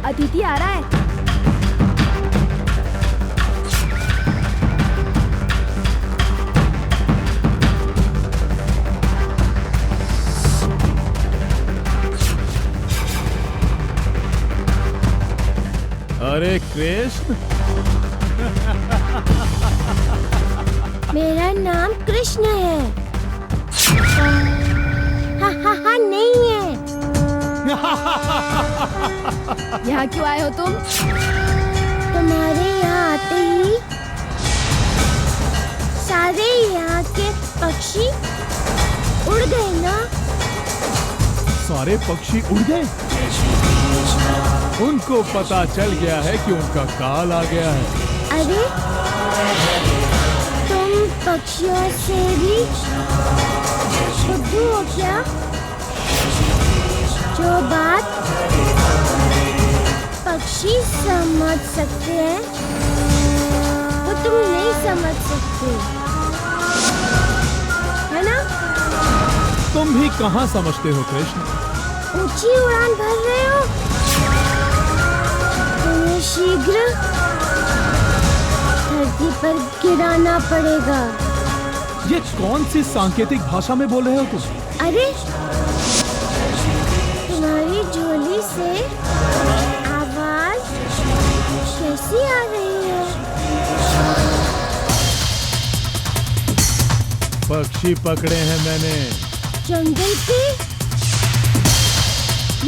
अतिथि आ रहा है। अरे कृष्ण, मेरा नाम कृष्ण है। हा नहीं है। यहाँ क्यों आए हो तुम? तुम्हारे यहाँ आते ही सारे यहाँ के पक्षी उड़ गए ना। सारे पक्षी उड़ गए? उनको पता चल गया है कि उनका काल आ गया है। अरे तुम पक्षियों से भी बुद्धू हो क्या? जो बात पक्षी समझ सकते हैं वो तुम नहीं समझ सकते, है ना? तुम भी कहाँ समझते हो कृष्ण? ऊंची उड़ान भर रहे हो। तुम्हें शीघ्र धरती पर गिराना पड़ेगा। ये कौन सी सांकेतिक भाषा में बोल रहे हो तुम? अरे तुम्हारी झोली से आवाज कैसी आ रही है? पक्षी पकड़े हैं मैंने। जंगल के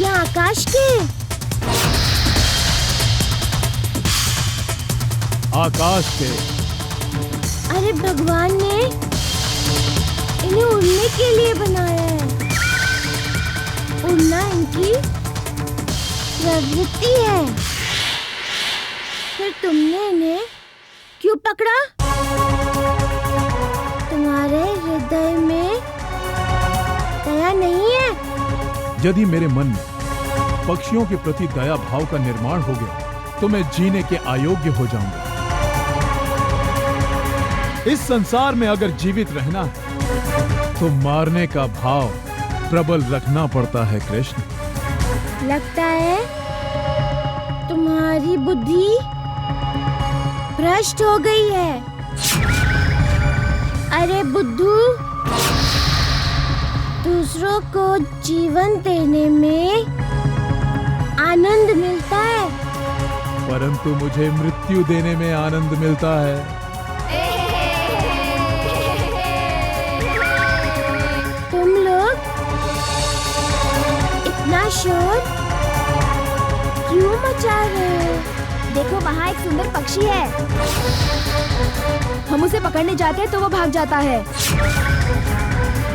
या आकाश के? आकाश के। अरे भगवान ने इन्हें उड़ने के लिए बनाया है। उड़ना इनकी प्रवृत्ति है। फिर तुमने इन्हें क्यों पकड़ा? तुम्हारे हृदय में दया नहीं है? यदि मेरे मन में पक्षियों के प्रति दया भाव का निर्माण हो गया तो मैं जीने के अयोग्य हो जाऊंगा। इस संसार में अगर जीवित रहना है तो मारने का भाव प्रबल रखना पड़ता है कृष्ण। लगता है तुम्हारी बुद्धि भ्रष्ट हो गई है। अरे बुद्धू, दूसरों को जीवन देने में आनंद मिलता है, परंतु मुझे मृत्यु देने में आनंद मिलता है। तुम लोग इतना शोर क्यों मचा रहे हो? देखो वहाँ एक सुंदर पक्षी है। हम उसे पकड़ने जाते हैं तो वो भाग जाता है।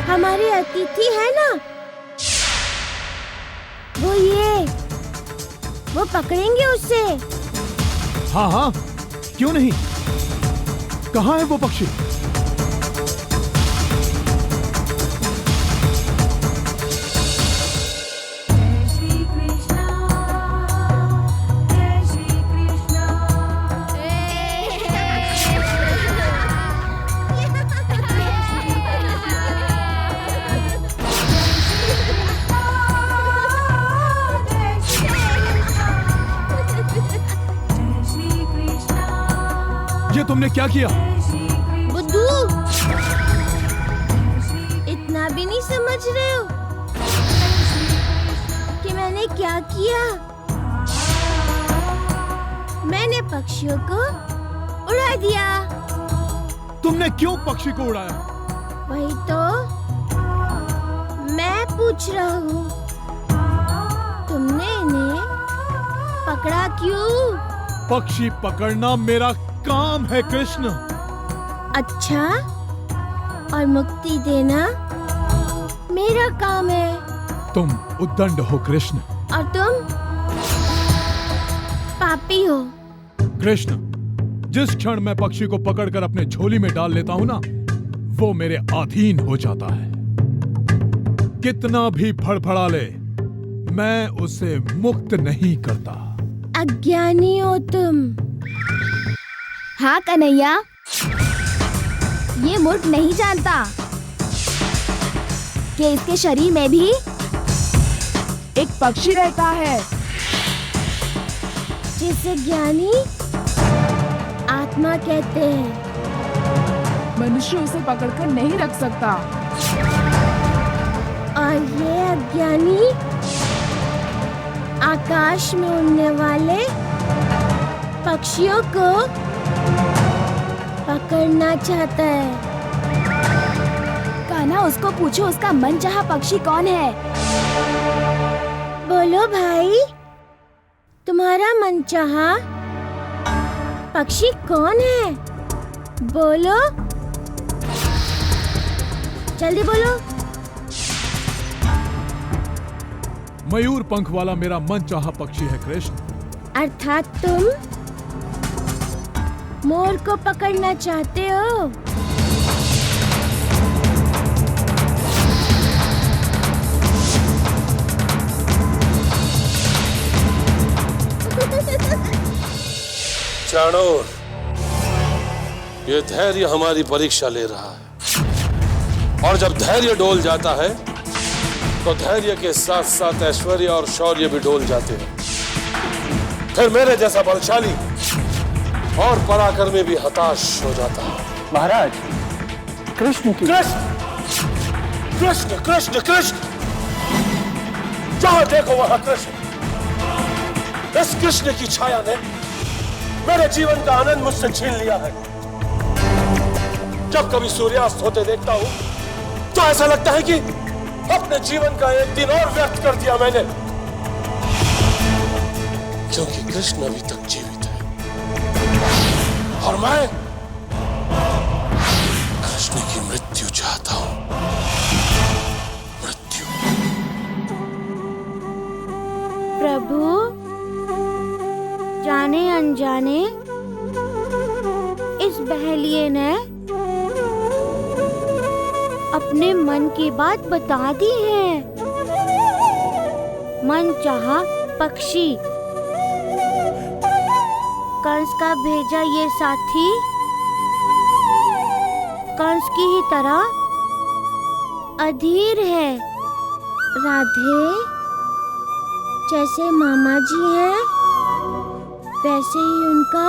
हमारे अतिथि है ना, वो पकड़ेंगे उसे। हाँ हाँ, क्यों नहीं? कहाँ है वो पक्षी? ये तुमने क्या किया? बुद्धू, इतना भी नहीं समझ रहे हो कि मैंने क्या किया? मैंने पक्षियों को उड़ा दिया। तुमने क्यों पक्षी को उड़ाया? वही तो मैं पूछ रहा हूँ। तुमने इन्हें पकड़ा क्यों? पक्षी पकड़ना मेरा काम है कृष्ण। अच्छा, और मुक्ति देना मेरा काम है। तुम उद्दंड हो कृष्ण। और तुम पापी हो। कृष्ण, जिस क्षण मैं पक्षी को पकड़कर अपने झोली में डाल लेता हूं ना, वो मेरे अधीन हो जाता है। कितना भी फड़फड़ा ले, मैं उसे मुक्त नहीं करता। अज्ञानी हो तुम। हाँ कन्हैया, ये मूर्ख नहीं जानता कि इसके शरीर में भी एक पक्षी रहता है। जिसे ज्ञानी आत्मा कहते हैं। मनुष्य उसे पकड़कर नहीं रख सकता। और ये अज्ञानी आकाश में उड़ने वाले पक्षियों को पकड़ना चाहता है। कान्हा, उसको पूछो उसका मनचाहा पक्षी कौन है। बोलो भाई, तुम्हारा मनचाहा पक्षी कौन है? बोलो, जल्दी बोलो। मयूर पंख वाला मेरा मनचाहा पक्षी है कृष्ण। अर्थात तुम मोर को पकड़ना चाहते हो। चाणूर, ये धैर्य हमारी परीक्षा ले रहा है, और जब धैर्य डोल जाता है तो धैर्य के साथ साथ ऐश्वर्य और शौर्य भी डोल जाते हैं। फिर मेरे जैसा बलशाली और पराक्रमी भी हताश हो जाता है। महाराज, कृष्ण की कृष्ण कृष्ण कृष्ण कृष्ण, जहां देखो वहां कृष्ण। इस कृष्ण की छाया ने मेरे जीवन का आनंद मुझसे छीन लिया है। जब कभी सूर्यास्त होते देखता हूं तो ऐसा लगता है कि अपने जीवन का एक दिन और व्यर्थ कर दिया मैंने, क्योंकि कृष्ण अभी तक जीवित है और मैं कृष्ण की मृत्यु चाहता हूं। मृत्यु। प्रभु, जाने अनजाने इस बहलिए ने अपने मन की बात बता दी है। मनचाहा पक्षी, कंस का भेजा ये साथी कंस की ही तरह अधीर है। राधे जैसे मामा जी हैं, वैसे ही उनका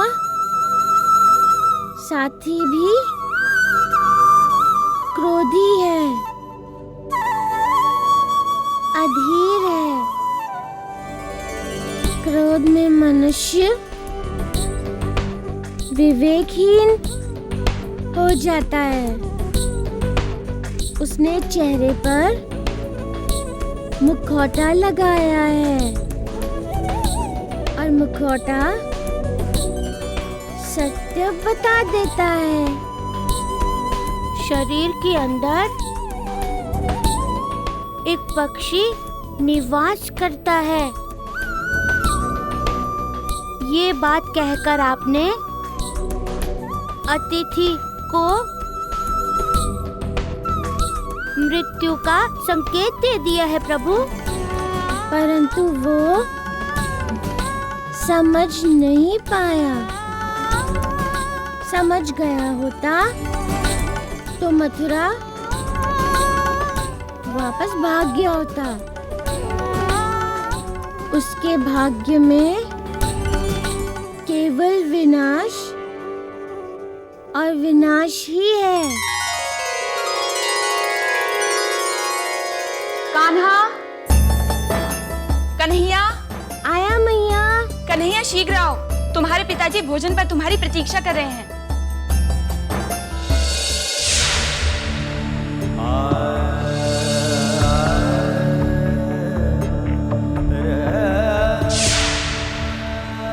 साथी भी क्रोधी है, अधीर है। क्रोध में मनुष्य विवेकहीन हो जाता है। उसने चेहरे पर मुखौटा लगाया है और मुखौटा सत्य बता देता है। शरीर के अंदर एक पक्षी निवास करता है। ये बात कहकर आपने अतिथि को मृत्यु का संकेत दे दिया है प्रभु, परंतु वो समझ नहीं पाया। समझ गया होता तो मथुरा वापस भाग गया होता। उसके भाग्य में केवल विनाश और विनाश ही है। कान्हा, कन्हैया, आया मैया। कन्हैया शीघ्र आओ, तुम्हारे पिताजी भोजन पर तुम्हारी प्रतीक्षा कर रहे हैं।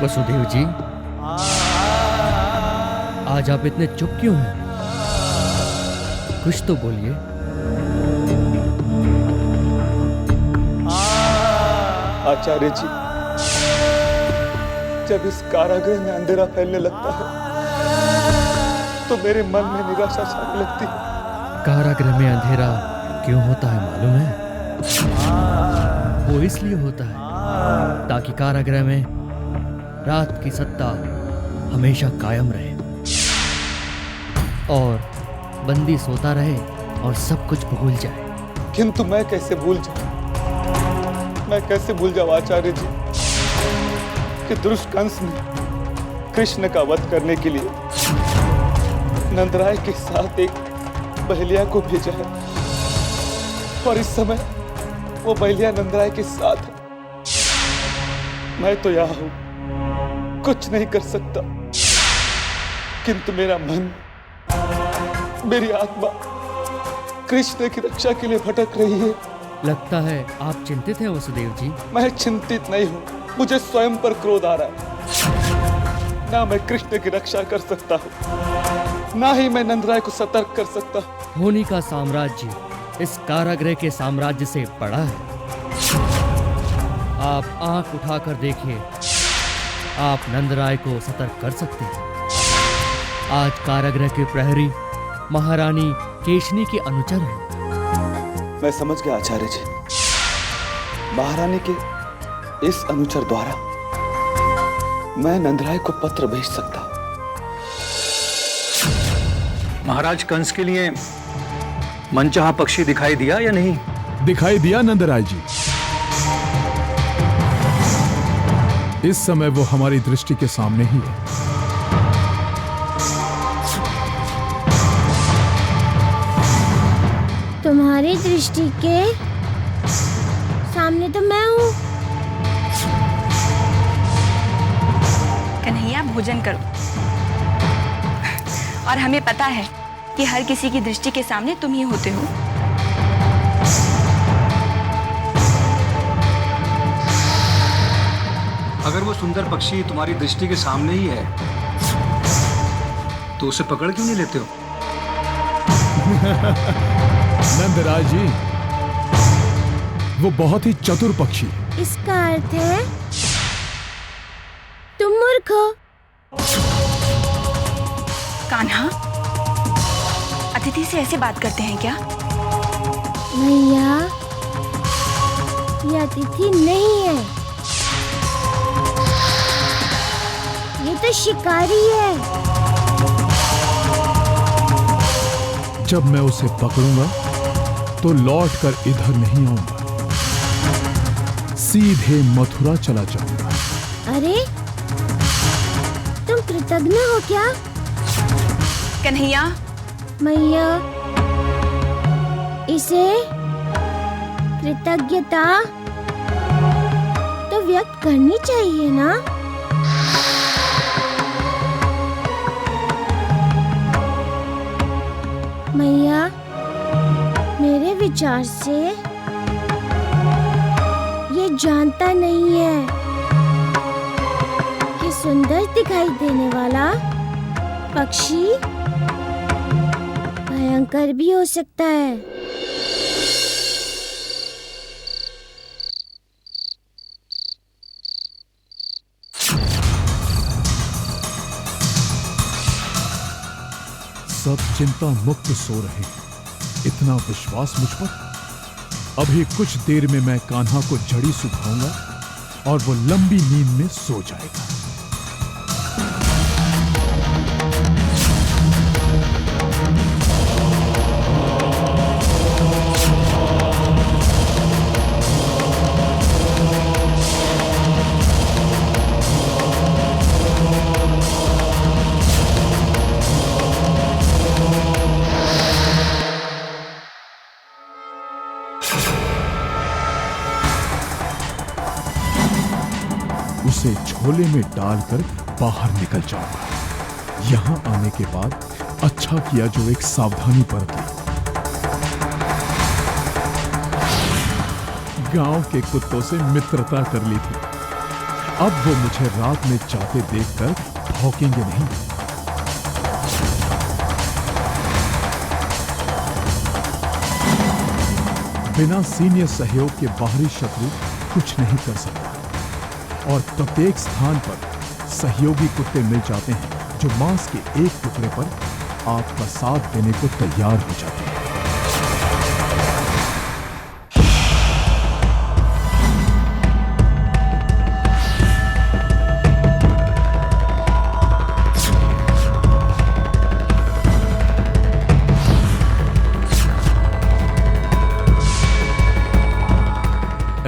वसुदेव जी, आज आप इतने चुप क्यों हैं? कुछ तो बोलिए। आचार्य जी, जब इस कारागृह में अंधेरा फैलने लगता है तो मेरे मन में निराशा छाने लगती है। कारागृह में अंधेरा क्यों होता है मालूम है? वो इसलिए होता है ताकि कारागृह में रात की सत्ता हमेशा कायम रहे और बंदी सोता रहे और सब कुछ भूल जाए। किंतु मैं कैसे भूल जाऊं? मैं कैसे भूल जाऊं आचार्य जी कि दुष्ट कंस ने कृष्ण का वध करने के लिए नंदराय के साथ एक बहलिया को भेजा है और इस समय वो बहलिया नंदराय के साथ है। मैं तो यहाँ हूं, कुछ नहीं कर सकता, किंतु मेरा मन, मेरी आत्मा कृष्ण की रक्षा के लिए भटक रही है। लगता है आप चिंतित हैं वसुदेव जी। मैं चिंतित नहीं हूं, मुझे स्वयं पर क्रोध आ रहा है। ना मैं कृष्ण की रक्षा कर सकता हूं, ना ही मैं नंदराय को सतर्क कर सकता हूं। होनी का साम्राज्य इस कारागृह के साम्राज्य से बड़ा है। आप आंख उठाकर देखिए, आप नंदराय को सतर्क कर सकते हैं। आज कारागृह के प्रहरी महारानी केशनी के अनुचर हैं। मैं समझ गया आचार्य जी, महारानी के इस अनुचर द्वारा मैं नंदराय को पत्र भेज सकता हूं। महाराज, कंस के लिए मनचाहा पक्षी दिखाई दिया या नहीं? दिखाई दिया नंदराय जी। इस समय वो हमारी दृष्टि के सामने ही है। तुम्हारी दृष्टि के सामने तो मैं हूँ। कन्हैया, भोजन करो। और हमें पता है कि हर किसी की दृष्टि के सामने तुम ही होते हो। अगर वो सुंदर पक्षी तुम्हारी दृष्टि के सामने ही है तो उसे पकड़ क्यों नहीं लेते हो? नंदराय जी, वो बहुत ही चतुर पक्षी है। इसका अर्थ है तुम मूर्ख हो। कान्हा, अतिथि से ऐसे बात करते हैं क्या? भैया, ये अतिथि नहीं है, ये तो शिकारी है। जब मैं उसे पकड़ूंगा तो लौटकर इधर नहीं आऊंगा, सीधे मथुरा चला जाऊंगा। अरे, तुम कृतज्ञ हो क्या? कन्हैया, मैया, इसे कृतज्ञता तो व्यक्त करनी चाहिए ना? मैया, मेरे विचार से ये जानता नहीं है कि सुंदर दिखाई देने वाला पक्षी भयंकर भी हो सकता है। सब चिंता मुक्त सो रहे हैं, इतना विश्वास मुझ पर। अभी कुछ देर में मैं कान्हा को जड़ी सुखाऊंगा और वो लंबी नींद में सो जाएगा। उसे झोले में डालकर बाहर निकल जाऊंगा। यहां आने के बाद अच्छा किया जो एक सावधानी बरती। गांव के कुत्तों से मित्रता कर ली थी, अब वो मुझे रात में जाते देखकर भौंकेंगे नहीं। बिना सीनियर सहयोग के बाहरी शत्रु कुछ नहीं कर सकता, और प्रत्येक स्थान पर सहयोगी कुत्ते मिल जाते हैं जो मांस के एक टुकड़े पर आपका साथ देने को तैयार हो जाते हैं।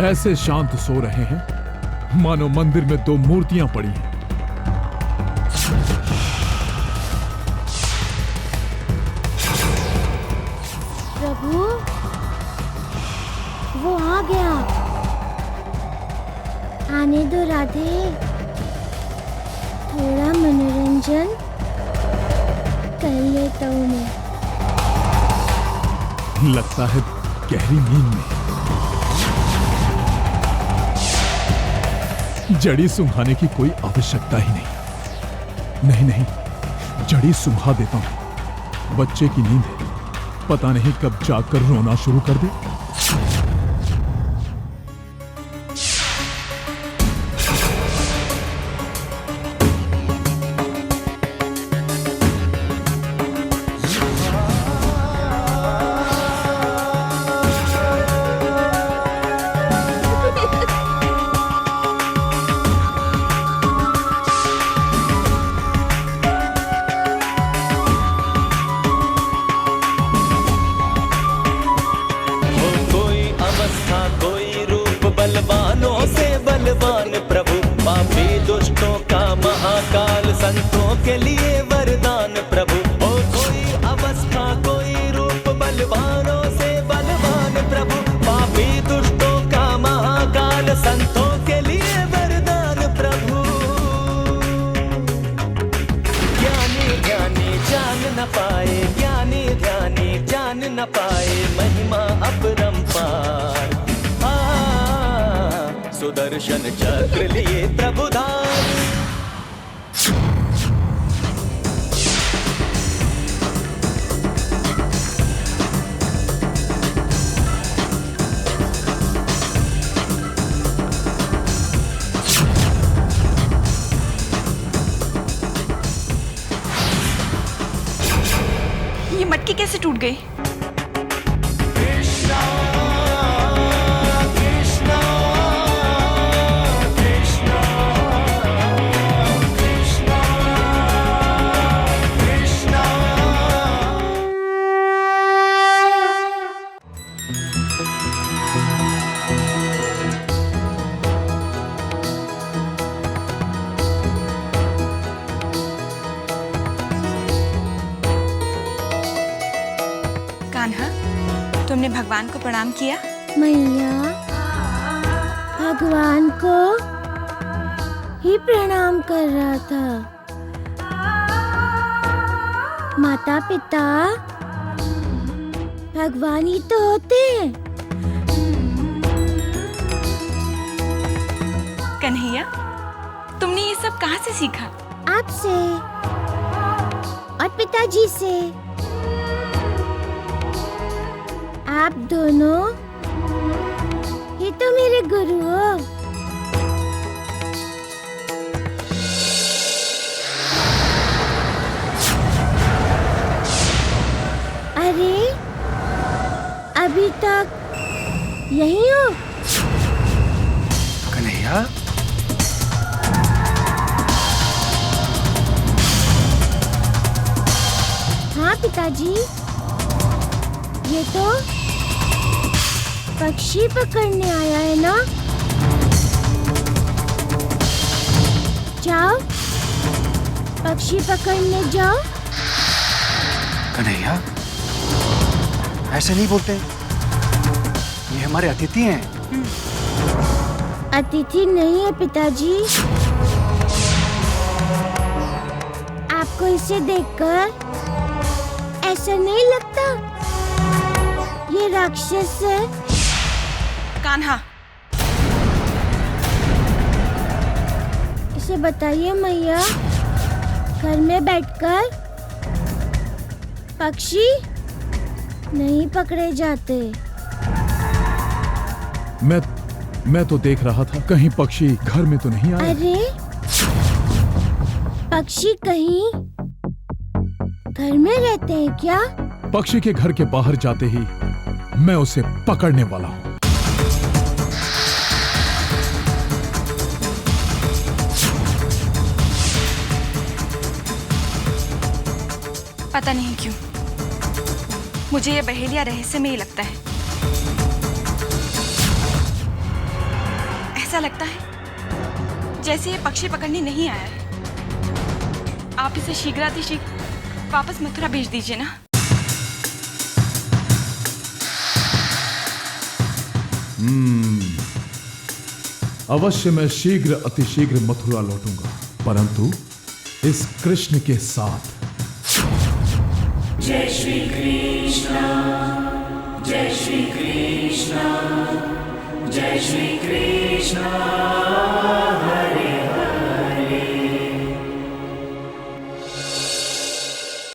ऐसे शांत सो रहे हैं मानो मंदिर में दो मूर्तियां पड़ी हैं। प्रभु, वो आ गया। आने दो राधे, थोड़ा मनोरंजन कर लेता हूँ मैं। लगता है गहरी नींद में। जड़ी सुंघाने की कोई आवश्यकता ही नहीं। नहीं नहीं, जड़ी सुंघा देता हूं। बच्चे की नींद है, पता नहीं कब जागकर रोना शुरू कर दे। बलवानों से बलवान प्रभु, पापी दुष्टों का महाकाल, संतों के लिए वरदान प्रभु। ओ कोई अवस्था कोई रूप, बलवानों से बलवान प्रभु, पापी दुष्टों का महाकाल, संतों के लिए वरदान प्रभु। ज्ञानी ध्यानी जान न पाए, ज्ञानी ध्यानी जान न पाए, महिमा अपरंपार। सुदर्शन चक्र लिए प्रभुदान। ये मटकी कैसे टूट गई? कान्हा, तुमने भगवान को प्रणाम किया? मैया, भगवान को ही प्रणाम कर रहा था। माता पिता भगवान ही तो होते हैं। कन्हैया, तुमने ये सब कहाँ से सीखा? आपसे और पिताजी से। आप दोनों ही तो मेरे गुरु हो। अरे, अभी तक यहीं हो? कन्हैया, हाँ पिताजी, ये तो पक्षी पकड़ने आया है ना। जाओ, पक्षी पकड़ने जाओ। कन्हैया, ऐसे नहीं बोलते। ये हमारे अतिथि हैं। अतिथि नहीं है पिताजी। आपको इसे देखकर ऐसा नहीं लगता ये राक्षस है? कान्हा, इसे बताइए मैया, घर में बैठकर पक्षी नहीं पकड़े जाते। मैं तो देख रहा था, कहीं पक्षी घर में तो नहीं आए। अरे, पक्षी कहीं घर में रहते हैं क्या? पक्षी के घर के बाहर जाते ही मैं उसे पकड़ने वाला हूँ। पता नहीं क्यों मुझे ये बहेलिया रहस्यमय ही लगता है। ऐसा लगता है जैसे ये पक्षी पकड़ने नहीं आया है। आप इसे शीघ्रातिशीघ्र वापस मथुरा भेज दीजिए ना। अवश्य मैं शीघ्र अतिशीघ्र मथुरा लौटूंगा, परंतु इस कृष्ण के साथ। जय श्री कृष्ण, जय श्री कृष्ण, जय श्री कृष्ण।